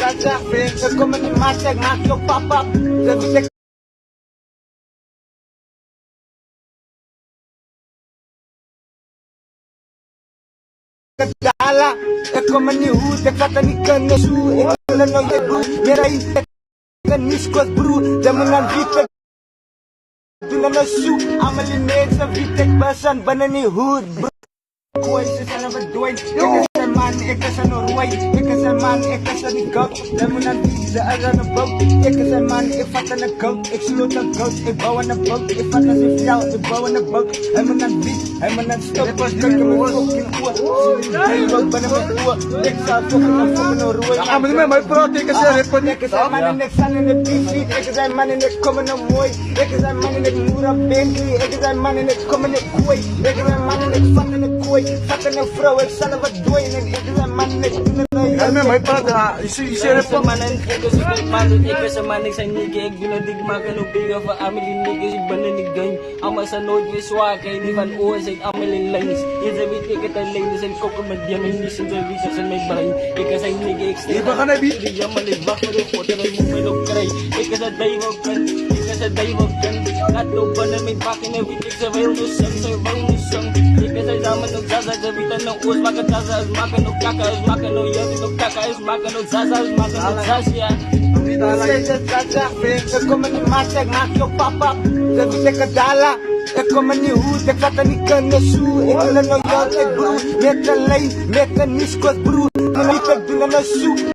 Zaza, ik kom in die maat, ik maak jou pap. Kadala, ik kom in die hoed, ik had er niet kunnen zoen. Ik wil er nog je broer, meer dan je kan niet squat broer. Dan moet aan wie ik doe naar een zoek. Allemaal die mensen, wie ik was aan binnen die hoed. Kooi, ze zijn er verdwijnd. Ik is een man, ik is een rooi. Ik is een man, ik is een goud. Dan moet aan wie ze is aan een boot. Ik is een man, ik vat aan een goat. Ik sloot een goat, ik bouw aan een boot. Ik vat als een vrouw, ik bouw aan een boot. Hij moet aan wie, hij moet aan stop. Ik kijk hem ook in oor. Hij loopt binnen mijn oor. Ik zal fokken rooi. Ja, maar niet meer praten, ik is een repot. Ik is een man en ik sta in de beefeat. Ik is een man en ik kom in een mooi. Ik is een man en ik moer op Bentley. Ik is een man en ik kom in de kooi. Ik is een man en ik vat in de kooi. Vat in een vrouw, ik zal er wat doen. En ik is een man en ik doe het nooit. Ja, maar praten, je ziet repot. Ik is een man, ik zijn nigga, ik doe het, ik maak een opbiggen voor Amelie niggas, ik ben in de gang. Allemaal zijn nooit weer zwakheid, die van oor zijn allemaal in lijns. Je zei weet ik het alleen, dus ik koken met die en niet zijn services in mijn brein. Ik is een nigga, ik steek aan de jammer, ik wacht voor de foto en ik moet me nog krijgen. Ik is een duivelken, ik is een duivelken. Laat lopen in mijn bak en dan weet ik, ze wil nu zang, ze wil nu zang. Ik is een samen nog zaza, ze weten nog oors, maken zaza, is maken nog kakka, is maken nog jurgen, nog kakka, is maken nog zaza, is maken nog zasja. Ik kom in die maat, ik maak jou pap. Dat is ik Kadala. Ik kom in die hoed, ik had er niet kunnen zoen. Ik wil er nog jou, ik broer. Met een lijn, met een niskot broer. Ik doe er een zoek.